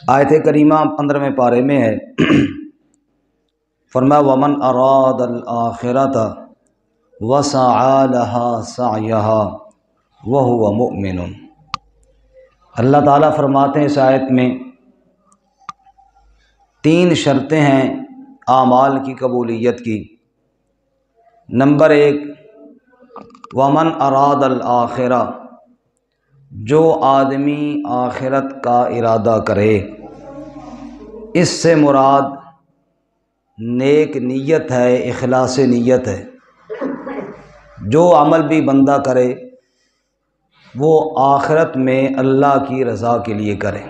آیت کریمہ 15ویں پارے میں ہے، فرمایا ومن اراد الآخرۃ وسعى لها سعيها وهو مؤمن۔ اللہ تعالیٰ فرماتے ہیں اس آیت میں 3 شرطیں ہیں اعمال کی قبولیت کی۔ نمبر 1، ومن اراد الآخرہ، جو آدمی آخرت کا ارادہ کرے، اس سے مراد نیک نیت ہے، اخلاص نیت ہے۔ جو عمل بھی بندہ کرے وہ آخرت میں اللہ کی رضا کے لیے کرے۔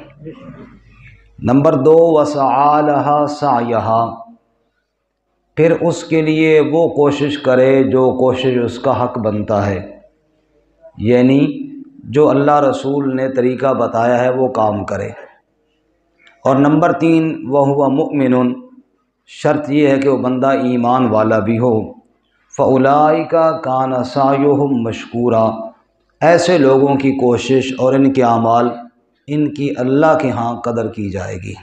نمبر 2، وسعى لها سعيها، پھر اس کے لیے وہ کوشش کرے جو کوشش اس کا حق بنتا ہے، یعنی جو اللہ رسول نے طریقہ بتایا ہے وہ کام کرے۔ اور نمبر 3، وهو مؤمن، شرط یہ ہے کہ وہ بندہ ایمان والا بھی ہو۔ فَأُولَئِكَ كَانَ سَعْيُهُمْ مَشْكُورًا، ایسے لوگوں کی کوشش اور ان کے اعمال ان کی اللہ کے ہاں قدر کی جائے گی۔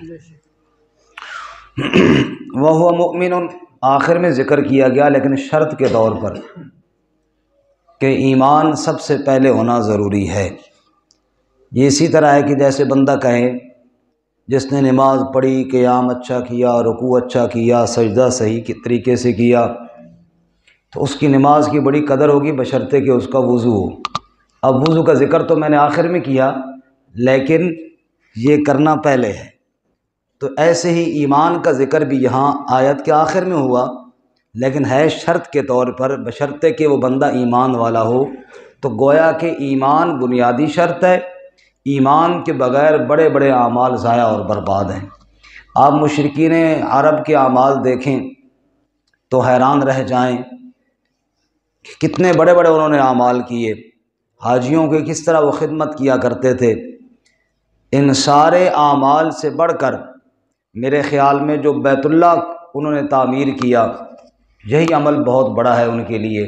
وَهُوَ مُؤْمِنٌ آخر میں ذکر کیا گیا، لیکن شرط کے طور پر کہ ایمان سب سے پہلے ہونا ضروری ہے۔ یہ اسی طرح ہے کہ جیسے بندہ کہے جس نے نماز پڑھی، قیام اچھا کیا، رکوع اچھا کیا، سجدہ صحیح طریقے سے کیا، تو اس کی نماز کی بڑی قدر ہوگی بشرطے کہ اس کا وضو ہو۔ اب وضو کا ذکر تو میں نے آخر میں کیا، لیکن یہ کرنا پہلے ہے۔ تو ایسے ہی ایمان کا ذکر بھی یہاں آیت کے آخر میں ہوا، لیکن ہے شرط کے طور پر، بشرطے کہ وہ بندہ ایمان والا ہو۔ تو گویا کہ ایمان بنیادی شرط ہے، ایمان کے بغیر بڑے بڑے اعمال ضائع اور برباد ہیں۔ آپ مشرکین عرب کے اعمال دیکھیں تو حیران رہ جائیں، کتنے بڑے بڑے انہوں نے اعمال کیے، حاجیوں کے کس طرح وہ خدمت کیا کرتے تھے۔ ان سارے اعمال سے بڑھ کر میرے خیال میں جو بیت اللہ انہوں نے تعمیر کیا، یہی عمل بہت بڑا ہے ان کے لیے۔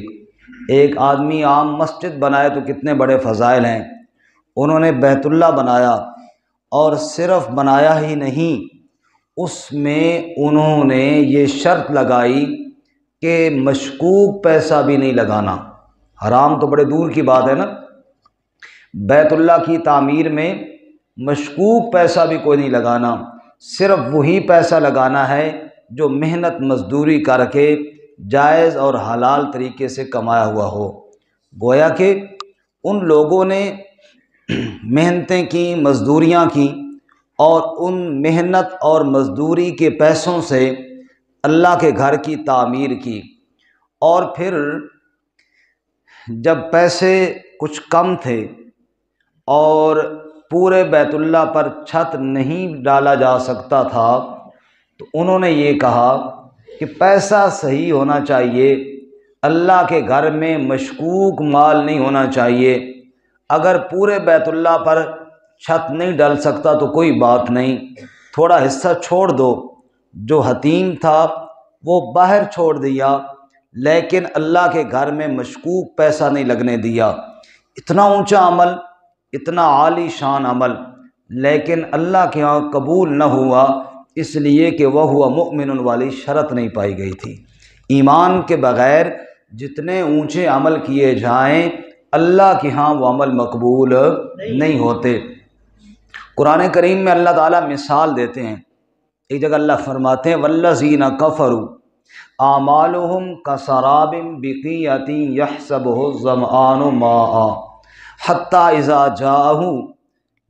ایک آدمی عام مسجد بنائے تو کتنے بڑے فضائل ہیں، انہوں نے بیت اللہ بنایا، اور صرف بنایا ہی نہیں، اس میں انہوں نے یہ شرط لگائی کہ مشکوک پیسہ بھی نہیں لگانا۔ حرام تو بڑے دور کی بات ہے نا، بیت اللہ کی تعمیر میں مشکوک پیسہ بھی کوئی نہیں لگانا، صرف وہی پیسہ لگانا ہے جو محنت مزدوری کر کے جائز اور حلال طریقے سے کمایا ہوا ہو۔ گویا کہ ان لوگوں نے محنتیں کی، مزدوریاں کی، اور ان محنت اور مزدوری کے پیسوں سے اللہ کے گھر کی تعمیر کی۔ اور پھر جب پیسے کچھ کم تھے اور پورے بیت اللہ پر چھت نہیں ڈالا جا سکتا تھا، تو انہوں نے یہ کہا کہ پیسہ صحیح ہونا چاہیے، اللہ کے گھر میں مشکوک مال نہیں ہونا چاہیے۔ اگر پورے بیت اللہ پر چھت نہیں ڈل سکتا تو کوئی بات نہیں، تھوڑا حصہ چھوڑ دو۔ جو حتیم تھا وہ باہر چھوڑ دیا، لیکن اللہ کے گھر میں مشکوک پیسہ نہیں لگنے دیا۔ اتنا اونچا عمل، اتنا عالی شان عمل، لیکن اللہ کے ہاں قبول نہ ہوا، اس لیے کہ وہ مؤمن والی شرط نہیں پائی گئی تھی۔ ایمان کے بغیر جتنے اونچے عمل کیے جائیں، اللہ کے ہاں وہ عمل مقبول نہیں ہوتے۔ قرآن کریم میں اللہ تعالیٰ مثال دیتے ہیں، ایک جگہ اللہ فرماتے ہیں والذین کفروا اعمالهم کسراب بقیعۃ یحسبہ الظمآن ماء حتی اذا جاءہ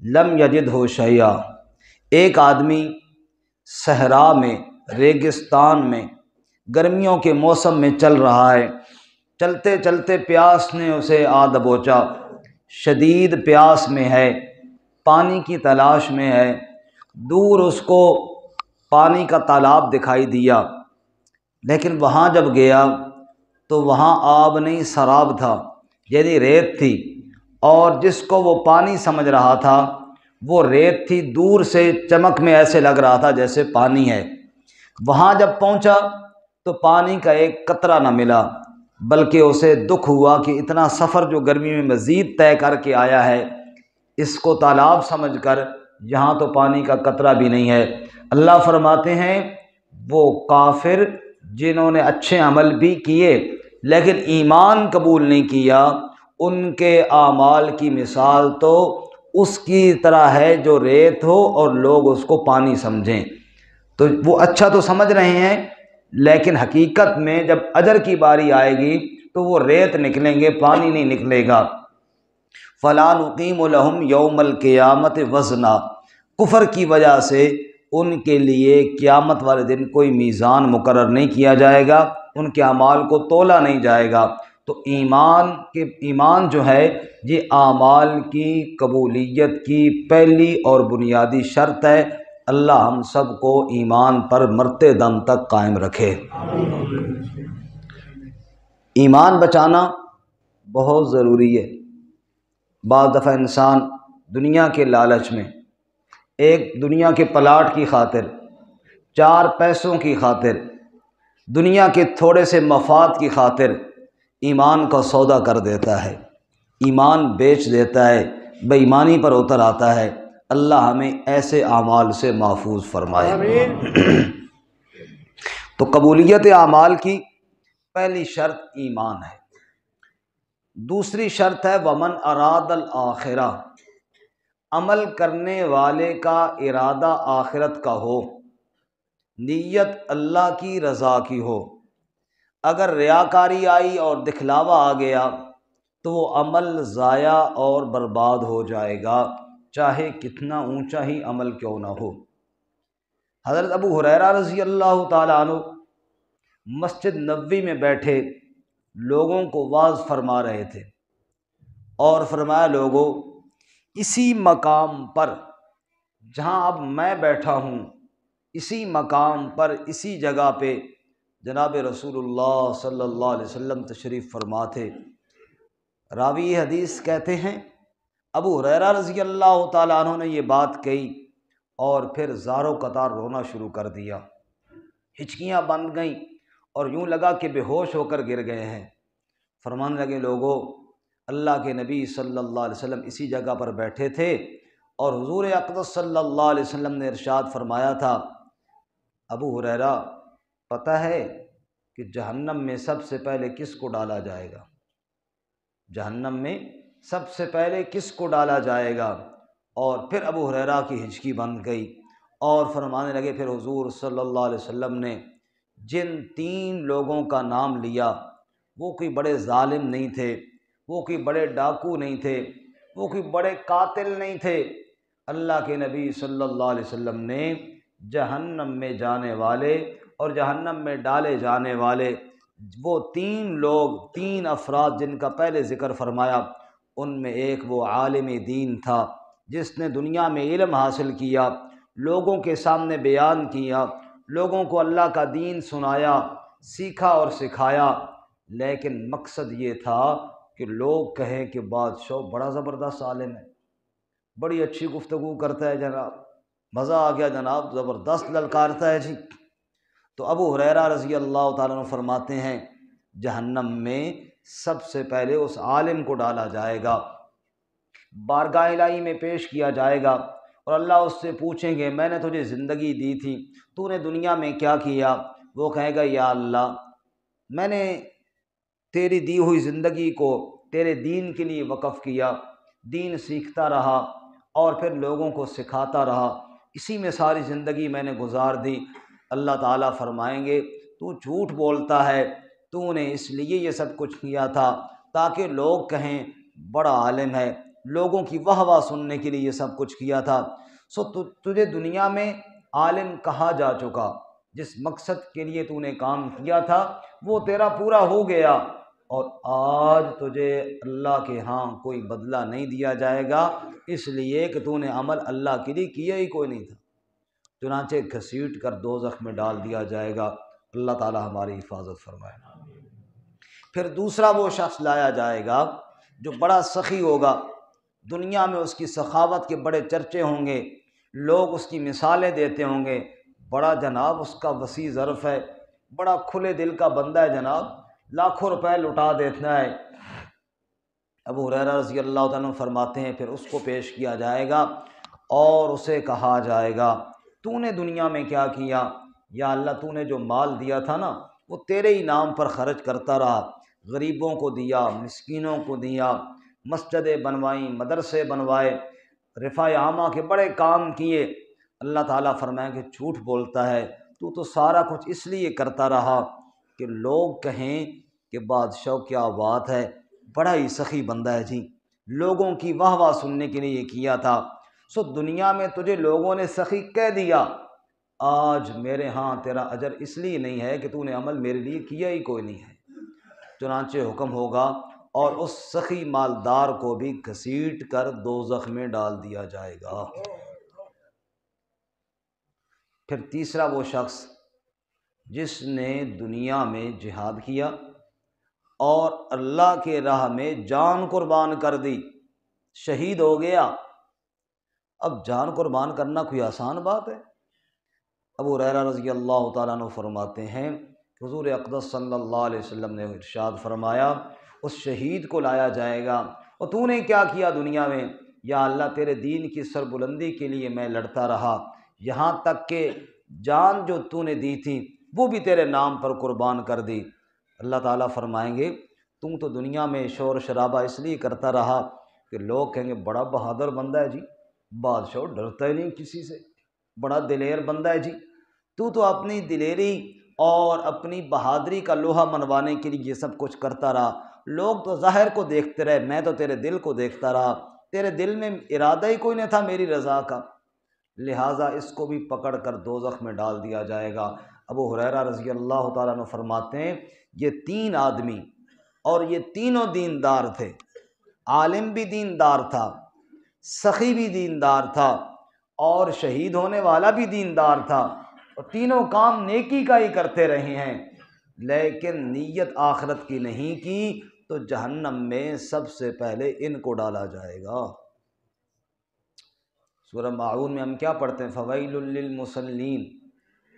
لم یجدہ شیئا۔ ایک آدمی صحرا میں، ریگستان میں، گرمیوں کے موسم میں چل رہا ہے، چلتے چلتے پیاس نے اسے آ دبوچا، شدید پیاس میں ہے، پانی کی تلاش میں ہے۔ دور اس کو پانی کا تالاب دکھائی دیا، لیکن وہاں جب گیا تو وہاں آب نہیں، سراب تھا، یعنی ریت تھی، اور جس کو وہ پانی سمجھ رہا تھا وہ ریت تھی۔ دور سے چمک میں ایسے لگ رہا تھا جیسے پانی ہے۔ وہاں جب پہنچا تو پانی کا ایک قطرہ نہ ملا، بلکہ اسے دکھ ہوا کہ اتنا سفر جو گرمی میں مزید طے کر کے آیا ہے، اس کو تالاب سمجھ کر جہاں تو پانی کا قطرہ بھی نہیں ہے۔ اللہ فرماتے ہیں وہ کافر جنہوں نے اچھے عمل بھی کیے لیکن ایمان قبول نہیں کیا، ان کے اعمال کی مثال تو اس کی طرح ہے جو ریت ہو اور لوگ اس کو پانی سمجھیں۔ تو وہ اچھا تو سمجھ رہے ہیں لیکن حقیقت میں جب اجر کی باری آئے گی تو وہ ریت نکلیں گے، پانی نہیں نکلے گا۔ فَلَا نُقِيمُ لَهُمْ يَوْمَ الْقِيَامَةِ وَزْنًا، کفر کی وجہ سے ان کے لیے قیامت والے دن کوئی میزان مقرر نہیں کیا جائے گا، ان کے اعمال کو تولا نہیں جائے گا۔ تو ایمان جو ہے یہ اعمال کی قبولیت کی پہلی اور بنیادی شرط ہے۔ اللہ ہم سب کو ایمان پر مرتے دم تک قائم رکھے۔ ایمان بچانا بہت ضروری ہے۔ بعض دفعہ انسان دنیا کے لالچ میں، ایک دنیا کے پلاٹ کی خاطر، چار پیسوں کی خاطر، دنیا کے تھوڑے سے مفاد کی خاطر ایمان کا سودا کر دیتا ہے، ایمان بیچ دیتا ہے، بے ایمانی پر اتر آتا ہے۔ اللہ ہمیں ایسے اعمال سے محفوظ فرمائے۔ تو قبولیت اعمال کی پہلی شرط ایمان ہے۔ دوسری شرط ہے ومن اراد الآخرہ، عمل کرنے والے کا ارادہ آخرت کا ہو، نیت اللہ کی رضا کی ہو۔ اگر ریاکاری آئی اور دکھلاوا آ گیا تو وہ عمل ضائع اور برباد ہو جائے گا، چاہے کتنا اونچا ہی عمل کیوں نہ ہو۔ حضرت ابو ہریرہ رضی اللہ تعالیٰ عنہ مسجد نبوی میں بیٹھے لوگوں کو واعظ فرما رہے تھے اور فرمایا، لوگوں اسی مقام پر جہاں اب میں بیٹھا ہوں، اسی مقام پر، اسی جگہ پہ جناب رسول اللہ صلی اللہ علیہ وسلم تشریف فرما تھے۔ راوی حدیث کہتے ہیں ابو ہریرہ رضی اللہ تعالیٰ عنہ نے یہ بات کہی اور پھر زارو قطار رونا شروع کر دیا، ہچکیاں بند گئیں اور یوں لگا کہ بے ہوش ہو کر گر گئے ہیں۔ فرمانے لگے، لوگوں اللہ کے نبی صلی اللہ علیہ وسلم اسی جگہ پر بیٹھے تھے اور حضور اقدس صلی اللہ علیہ وسلم نے ارشاد فرمایا تھا، ابو ہریرہ پتہ ہے کہ جہنم میں سب سے پہلے کس کو ڈالا جائے گا؟ جہنم میں سب سے پہلے کس کو ڈالا جائے گا؟ اور پھر ابو ہریرہ کی ہچکی بند گئی اور فرمانے لگے، پھر حضور صلی اللہ علیہ وسلم نے جن تین لوگوں کا نام لیا، وہ کوئی بڑے ظالم نہیں تھے، وہ کوئی بڑے ڈاکو نہیں تھے، وہ کوئی بڑے قاتل نہیں تھے۔ اللہ کے نبی صلی اللہ علیہ وسلم نے جہنم میں جانے والے اور جہنم میں ڈالے جانے والے وہ تین لوگ، تین افراد جن کا پہلے ذکر فرمایا، ان میں ایک وہ عالم دین تھا جس نے دنیا میں علم حاصل کیا، لوگوں کے سامنے بیان کیا، لوگوں کو اللہ کا دین سنایا، سیکھا اور سکھایا، لیکن مقصد یہ تھا کہ لوگ کہیں کہ بادشاہ بڑا زبردست عالم ہے، بڑی اچھی گفتگو کرتا ہے جناب، مزہ آ گیا جناب، زبردست للکارتا ہے جی۔ تو ابو ہریرہ رضی اللہ تعالیٰ عنہ فرماتے ہیں جہنم میں سب سے پہلے اس عالم کو ڈالا جائے گا، بارگاہ الہی میں پیش کیا جائے گا اور اللہ اس سے پوچھیں گے، میں نے تجھے زندگی دی تھی، تو نے دنیا میں کیا کیا؟ وہ کہے گا، یا اللہ میں نے تیری دی ہوئی زندگی کو تیرے دین کے لیے وقف کیا، دین سیکھتا رہا اور پھر لوگوں کو سکھاتا رہا، اسی میں ساری زندگی میں نے گزار دی۔ اللہ تعالیٰ فرمائیں گے، تو جھوٹ بولتا ہے، تو نے اس لیے یہ سب کچھ کیا تھا تاکہ لوگ کہیں بڑا عالم ہے، لوگوں کی واہ واہ سننے کے لیے یہ سب کچھ کیا تھا۔ سو تجھے دنیا میں عالم کہا جا چکا، جس مقصد کے لیے تو نے کام کیا تھا وہ تیرا پورا ہو گیا، اور آج تجھے اللہ کے ہاں کوئی بدلہ نہیں دیا جائے گا، اس لیے کہ تو نے عمل اللہ کے لیے کیا ہی کوئی نہیں تھا، چنانچہ گھسیٹ کر دوزخ میں ڈال دیا جائے گا۔ اللہ تعالی ہماری حفاظت فرمائے۔ پھر دوسرا وہ شخص لایا جائے گا جو بڑا سخی ہوگا، دنیا میں اس کی سخاوت کے بڑے چرچے ہوں گے، لوگ اس کی مثالیں دیتے ہوں گے، بڑا جناب اس کا وسیع ظرف ہے، بڑا کھلے دل کا بندہ ہے جناب، لاکھوں روپے لٹا دیتا ہے۔ ابو ہریرہ رضی اللہ تعالیٰ عنہ فرماتے ہیں پھر اس کو پیش کیا جائے گا اور اسے کہا جائے گا تو نے دنیا میں کیا کیا؟ یا اللہ تو نے جو مال دیا تھا نا وہ تیرے ہی نام پر خرچ کرتا رہا، غریبوں کو دیا، مسکینوں کو دیا، مسجدیں بنوائیں، مدرسے بنوائے، رفاع عامہ کے بڑے کام کیے۔ اللہ تعالیٰ فرمائے کہ جھوٹ بولتا ہے، تو سارا کچھ اس لیے کرتا رہا کہ لوگ کہیں کہ بادشاہ کیا بات ہے، بڑا ہی سخی بندہ ہے جی، لوگوں کی واہ واہ سننے کے لیے یہ کیا تھا۔ سو دنیا میں تجھے لوگوں نے سخی کہہ دیا، آج میرے ہاں تیرا اجر اس لیے نہیں ہے کہ تو نے عمل میرے لیے کیا ہی کوئی نہیں ہے۔ چنانچہ حکم ہوگا اور اس سخی مالدار کو بھی گھسیٹ کر دوزخ میں ڈال دیا جائے گا۔ پھر تیسرا وہ شخص جس نے دنیا میں جہاد کیا اور اللہ کے راہ میں جان قربان کر دی، شہید ہو گیا۔ اب جان قربان کرنا کوئی آسان بات ہے؟ ابو ہریرہ رضی اللہ تعالیٰ عنہ فرماتے ہیں حضور اقدس صلی اللہ علیہ وسلم نے ارشاد فرمایا اس شہید کو لایا جائے گا، اور تو نے کیا کیا دنیا میں؟ یا اللہ تیرے دین کی سربلندی کے لیے میں لڑتا رہا، یہاں تک کہ جان جو تو نے دی تھی وہ بھی تیرے نام پر قربان کر دی۔ اللہ تعالیٰ فرمائیں گے تم تو دنیا میں شور شرابہ اس لیے کرتا رہا کہ لوگ کہیں گے بڑا بہادر بندہ ہے جی، بادشاہ ڈرتا ہی نہیں کسی سے، بڑا دلیر بندہ ہے جی۔ تو اپنی دلیری اور اپنی بہادری کا لوہا منوانے کے لیے یہ سب کچھ کرتا رہا، لوگ تو ظاہر کو دیکھتے رہے، میں تو تیرے دل کو دیکھتا رہا، تیرے دل میں ارادہ ہی کوئی نہیں تھا میری رضا کا، لہٰذا اس کو بھی پکڑ کر دوزخ میں ڈال دیا جائے گا۔ ابو ہریرہ رضی اللہ تعالیٰ عنہ فرماتے ہیں یہ تین آدمی اور یہ تینوں دیندار تھے، عالم بھی دیندار تھا، سخی بھی دیندار تھا، اور شہید ہونے والا بھی دیندار تھا، اور تینوں کام نیکی کا ہی کرتے رہے ہیں، لیکن نیت آخرت کی نہیں کی تو جہنم میں سب سے پہلے ان کو ڈالا جائے گا۔ سورہ ماعون میں ہم کیا پڑھتے ہیں؟ فویل للمصلین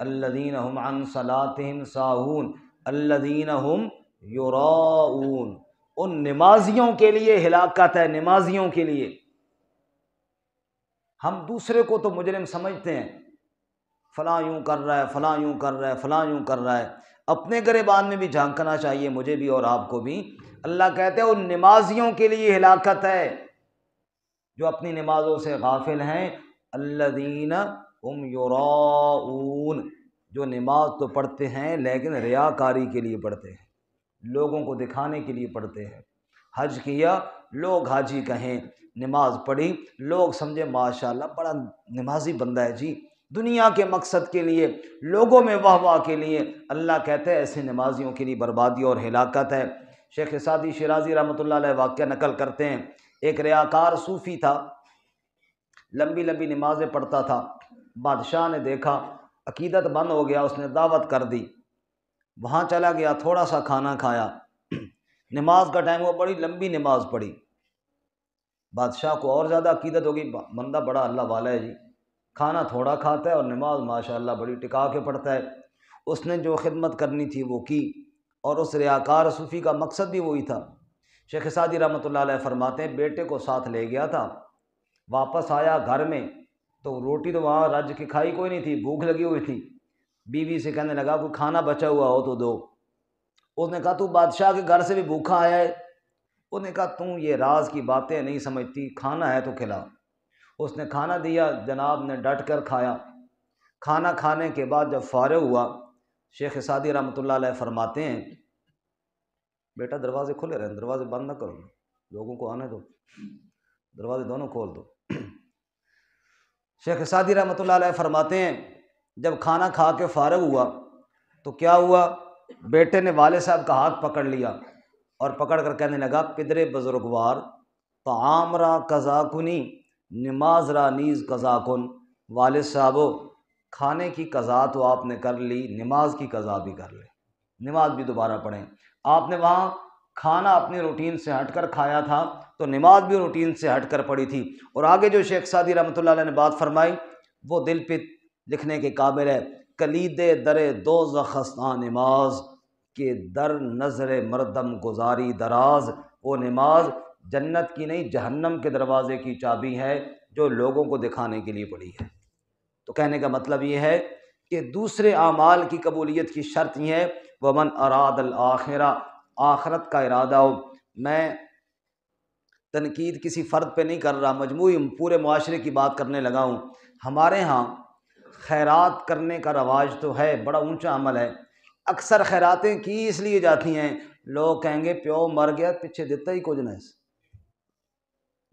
الذین هم عن صلاتهم ساہون الذین هم یراؤون، ان نمازیوں کے لیے ہلاکت ہے، نمازیوں کے لیے۔ ہم دوسرے کو تو مجرم سمجھتے ہیں، فلاں یوں کر رہا ہے، فلاں یوں کر رہا ہے، فلاں یوں کر رہا ہے، اپنے گریبان میں بھی جھانکنا چاہیے مجھے بھی اور آپ کو بھی۔ اللہ کہتے ہیں ان نمازیوں کے لیے ہلاکت ہے جو اپنی نمازوں سے غافل ہیں، الذین هم یراؤون، جو نماز تو پڑھتے ہیں لیکن ریاکاری کے لیے پڑھتے ہیں، لوگوں کو دکھانے کے لیے پڑھتے ہیں۔ حج کیا، لوگ حاجی کہیں، نماز پڑھی، لوگ سمجھے ماشاءاللہ بڑا نمازی بندہ ہے جی، دنیا کے مقصد کے لیے، لوگوں میں واہ واہ کے لیے۔ اللہ کہتے ہیں ایسے نمازیوں کے لیے بربادی اور ہلاکت ہے۔ شیخ سعدی شیرازی رحمۃ اللہ علیہ واقعہ نقل کرتے ہیں، ایک ریاکار صوفی تھا، لمبی لمبی نمازیں پڑھتا تھا، بادشاہ نے دیکھا عقیدت بند ہو گیا، اس نے دعوت کر دی، وہاں چلا گیا، تھوڑا سا کھانا کھایا، نماز کا ٹائم ہوا، بڑی لمبی نماز پڑھی، بادشاہ کو اور زیادہ عقیدت ہوگی، بندہ بڑا اللہ والا ہے جی، کھانا تھوڑا کھاتا ہے اور نماز ماشاءاللہ بڑی ٹکا کے پڑھتا ہے۔ اس نے جو خدمت کرنی تھی وہ کی، اور اس ریاکار صوفی کا مقصد بھی وہی تھا۔ شیخ سعدی رحمۃ اللہ علیہ فرماتے ہیں بیٹے کو ساتھ لے گیا تھا، واپس آیا گھر میں تو روٹی تو وہاں رج کی کھائی کوئی نہیں تھی، بھوک لگی ہوئی تھی، بیوی سے کہنے لگا کوئی کھانا بچا ہوا ہو تو دو۔ اس نے کہا تو بادشاہ کے گھر سے بھی بھوکا آیا ہے؟ اس نے کہا تم یہ راز کی باتیں نہیں سمجھتی، کھانا ہے تو کھلا۔ اس نے کھانا دیا، جناب نے ڈٹ کر کھایا۔ کھانا کھانے کے بعد جب فارغ ہوا، شیخ سعدی رحمۃ اللہ علیہ فرماتے ہیں بیٹا دروازے کھلے رہیں، دروازے بند نہ کرو، لوگوں کو آنے دو، دروازے دونوں کھول دو۔ شیخ سعدی رحمۃ اللہ علیہ فرماتے ہیں جب کھانا کھا کے فارغ ہوا تو کیا ہوا، بیٹے نے والد صاحب کا ہاتھ پکڑ لیا اور پکڑ کر کہنے لگا پدرے بزرگوار، طعام را قضا کنی نماز را نیز قضا کن۔ والد صاحب کھانے کی قضا تو آپ نے کر لی، نماز کی قضا بھی کر لیں، نماز بھی دوبارہ پڑھیں۔ آپ نے وہاں کھانا اپنی روٹین سے ہٹ کر کھایا تھا تو نماز بھی روٹین سے ہٹ کر پڑھی تھی۔ اور آگے جو شیخ سعدی رحمۃ اللہ علیہ نے بات فرمائی وہ دل پہ لکھنے کے قابل ہے، کلید در دوزخ است آن نماز کہ در نظر مردم گزاری دراز۔ وہ نماز جنت کی نہیں جہنم کے دروازے کی چابی ہے، جو لوگوں کو دکھانے کے لیے پڑی ہے۔ تو کہنے کا مطلب یہ ہے کہ دوسرے اعمال کی قبولیت کی شرط یہ ہے ومن اراد الآخرہ، آخرت کا ارادہ ہو۔ میں تنقید کسی فرد پہ نہیں کر رہا، مجموعی پورے معاشرے کی بات کرنے لگا ہوں۔ ہمارے ہاں خیرات کرنے کا رواج تو ہے، بڑا اونچا عمل ہے، اکثر خیراتیں کی اس لیے جاتی ہیں لوگ کہیں گے پیو مر گیا پیچھے دیتا ہی کچھ نہیں،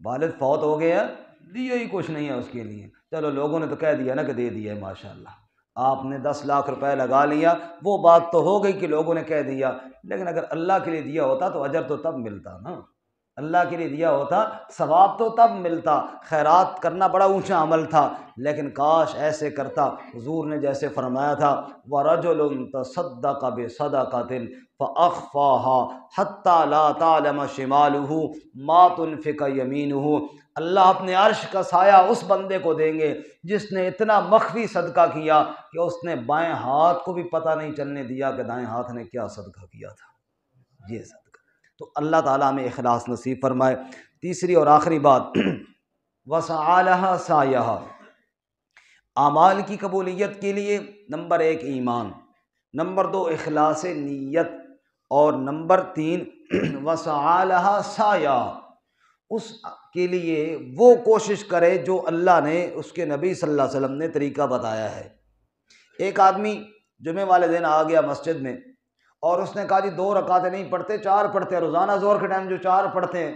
والد فوت ہو گیا دیا ہی کچھ نہیں ہے اس کے لیے، چلو لوگوں نے تو کہہ دیا نا کہ دے دیا ہے، ماشاءاللہ آپ نے 10 لاکھ روپے لگا لیا، وہ بات تو ہو گئی کہ لوگوں نے کہہ دیا، لیکن اگر اللہ کے لیے دیا ہوتا تو اجر تو تب ملتا نا، اللہ کے لیے دیا ہوتا ثواب تو تب ملتا۔ خیرات کرنا بڑا اونچا عمل تھا، لیکن کاش ایسے کرتا، حضور نے جیسے فرمایا تھا وَرَجُلٌ تَصَدَّقَ بِصَدَقَةٍ فَأَخْفَاهَا حَتَّى لَا تَعْلَمَ شِمَالُهُ مَا تُنْفِقُ يَمِينُهُ، اللہ اپنے عرش کا سایہ اس بندے کو دیں گے جس نے اتنا مخفی صدقہ کیا کہ اس نے بائیں ہاتھ کو بھی پتہ نہیں چلنے دیا کہ دائیں ہاتھ نے کیا صدقہ کیا تھا، یہ صدقہ۔ تو اللہ تعالیٰ ہمیں اخلاص نصیب فرمائے۔ تیسری اور آخری بات وَسَعَى لَهَا سَعْيَهَا، اعمال کی قبولیت کے لیے نمبر 1 ایمان، نمبر 2 اخلاص نیت، اور نمبر 3 وَسَعَى لَهَا سَعْيَهَا، اس کے لیے وہ کوشش کرے جو اللہ نے اس کے نبی صلی اللہ علیہ وسلم نے طریقہ بتایا ہے۔ ایک آدمی جمعے والے دن آ گیا مسجد میں اور اس نے کہا جی 2 رکعتیں نہیں پڑھتے 4 پڑھتے ہیں، روزانہ ظہر کے ٹائم جو 4 پڑھتے ہیں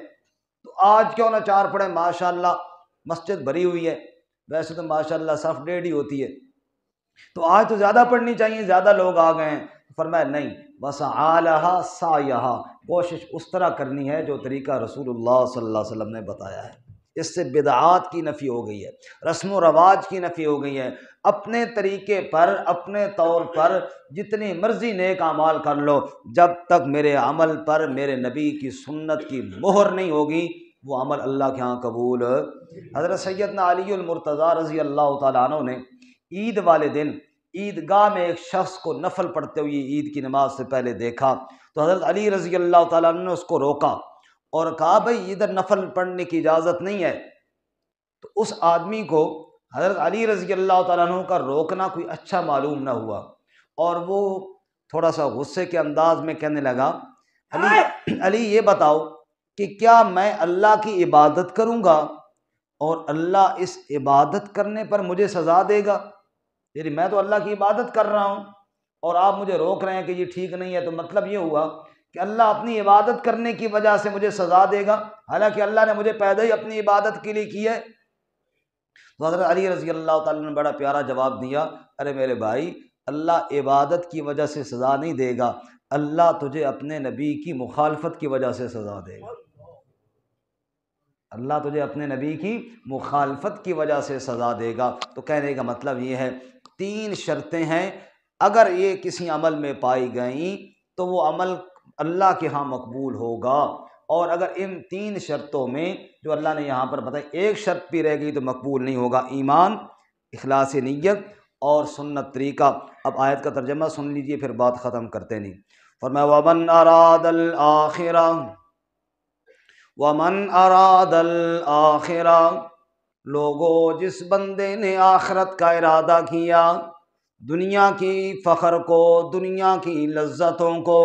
تو آج کیوں نہ 4 پڑھیں، ماشاءاللہ مسجد بھری ہوئی ہے، ویسے تو ماشاءاللہ صف 1.5 ہی ہوتی ہے، تو آج تو زیادہ پڑھنی چاہیے، زیادہ لوگ آ گئے ہیں۔ فرمایا نہیں، وَسَعَى لَهَا سَعْيَهَا، کوشش اس طرح کرنی ہے جو طریقہ رسول اللہ صلی اللہ علیہ وسلم نے بتایا ہے۔ اس سے بدعات کی نفی ہو گئی ہے، رسم و رواج کی نفی ہو گئی ہے۔ اپنے طریقے پر، اپنے طور پر جتنی مرضی نیک اعمال کر لو، جب تک میرے عمل پر میرے نبی کی سنت کی مہر نہیں ہوگی وہ عمل اللہ کے ہاں قبول۔ حضرت سیدنا علی المرتضیٰ رضی اللہ تعالیٰ عنہ نے عید والے دن عیدگاہ میں ایک شخص کو نفل پڑھتے ہوئے عید کی نماز سے پہلے دیکھا، تو حضرت علی رضی اللہ تعالیٰ عنہ نے اس کو روکا اور کہا بھائی ادھر نفل پڑھنے کی اجازت نہیں ہے۔ تو اس آدمی کو حضرت علی رضی اللہ تعالیٰ عنہ کا روکنا کوئی اچھا معلوم نہ ہوا، اور وہ تھوڑا سا غصے کے انداز میں کہنے لگا علی یہ بتاؤ کہ کیا میں اللہ کی عبادت کروں گا اور اللہ اس عبادت کرنے پر مجھے سزا دے گا؟ یعنی میں تو اللہ کی عبادت کر رہا ہوں اور آپ مجھے روک رہے ہیں کہ یہ ٹھیک نہیں ہے، تو مطلب یہ ہوا کہ اللہ اپنی عبادت کرنے کی وجہ سے مجھے سزا دے گا، حالانکہ اللہ نے مجھے پیدا ہی اپنی عبادت کے لیے کی ہے۔ تو حضرت علی رضی اللہ تعالیٰ نے بڑا پیارا جواب دیا، ارے میرے بھائی اللہ عبادت کی وجہ سے سزا نہیں دے گا، اللہ تجھے اپنے نبی کی مخالفت کی وجہ سے سزا دے گا، اللہ تجھے اپنے نبی کی مخالفت کی وجہ سے سزا دے گا۔ تو کہنے کا مطلب یہ ہے 3 شرطیں ہیں، اگر یہ کسی عمل میں پائی گئیں تو وہ عمل اللہ کے ہاں مقبول ہوگا، اور اگر ان 3 شرطوں میں جو اللہ نے یہاں پر بتائی ایک شرط بھی رہ گئی تو مقبول نہیں ہوگا، ایمان، اخلاص نیت اور سنت طریقہ۔ اب آیت کا ترجمہ سن لیجئے پھر بات ختم کرتے نہیں۔ فرمایا وَمَنْ أَرَادَ الْآخِرَةَ، وَمَنْ أَرَادَ الْآخِرَةَ، لوگو جس بندے نے آخرت کا ارادہ کیا، دنیا کی فخر کو، دنیا کی لذتوں کو،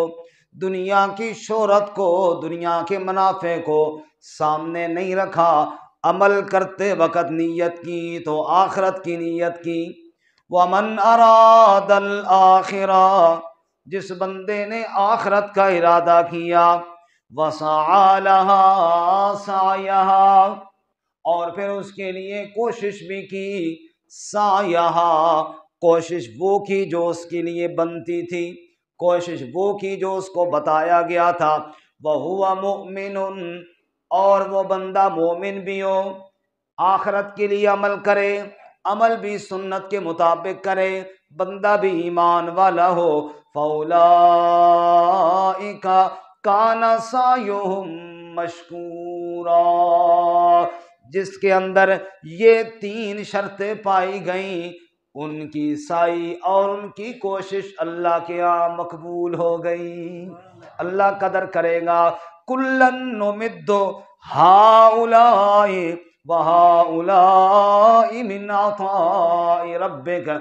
دنیا کی شہرت کو، دنیا کے منافع کو سامنے نہیں رکھا، عمل کرتے وقت نیت کی تو آخرت کی نیت کی۔ وَمَنْ أَرَادَ الْآخِرَةَ، جس بندے نے آخرت کا ارادہ کیا، وَسَعَى لَهَا سَعْيَهَا، اور پھر اس کے لیے کوشش بھی کی، سعیہا، کوشش وہ کی جو اس کے لیے بنتی تھی، کوشش وہ کی جو اس کو بتایا گیا تھا، وَهُوَ مُؤْمِنٌ، اور وہ بندہ مومن بھی ہو، آخرت کے لیے عمل کرے، عمل بھی سنت کے مطابق کرے، بندہ بھی ایمان والا ہو، فَأُولَٰئِکَ کَانَ سَعْیُهُم مَّشْکُورًا، جس کے اندر یہ 3 شرطیں پائی گئیں ان کی سعی اور ان کی کوشش اللہ کے ہاں مقبول ہو گئی، اللہ قدر کرے گا۔ کُلًّا نُمِدُّ ہَٰؤُلَاءِ وَهَؤُلَاءِ مِنْ عَطَاءِ رَبِّكَ،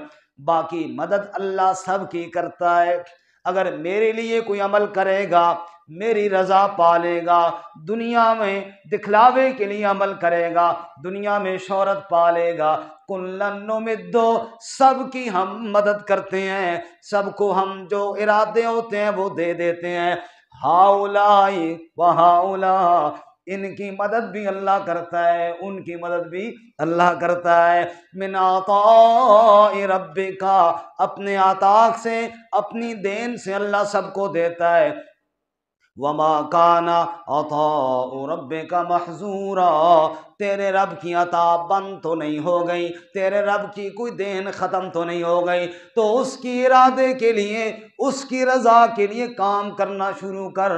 باقی مدد اللہ سب کی کرتا ہے۔ اگر میرے لیے کوئی عمل کرے گا، میری رضا پالے گا، دنیا میں دکھلاوے کے لیے عمل کرے گا، دنیا میں شہرت پالے گا، کُلًّا نُمِدُّ، سب کی ہم مدد کرتے ہیں، سب کو ہم جو ارادے ہوتے ہیں وہ دے دیتے ہیں۔ ہؤلاء وہؤلاء، ان کی مدد بھی اللہ کرتا ہے، ان کی مدد بھی اللہ کرتا ہے۔ من عطاء ربک، اپنے عطا سے، اپنی دین سے اللہ سب کو دیتا ہے۔ وما کان عطاء ربک محظورا، تیرے رب کی عطا بند تو نہیں ہو گئی، تیرے رب کی کوئی دین ختم تو نہیں ہو گئی، تو اس کی ارادے کے لیے، اس کی رضا کے لیے کام کرنا شروع کر،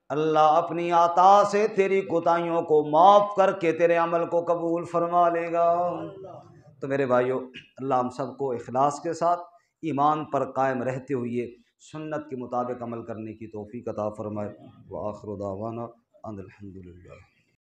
اللہ اپنی عطا سے تیری کوتاہیوں کو معاف کر کے تیرے عمل کو قبول فرما لے گا۔ تو میرے بھائیو، اللہ ہم سب کو اخلاص کے ساتھ ایمان پر قائم رہتے ہوئے سنت کے مطابق عمل کرنے کی توفیق عطا فرمائے۔ وآخر دعوانا ان الحمدللہ۔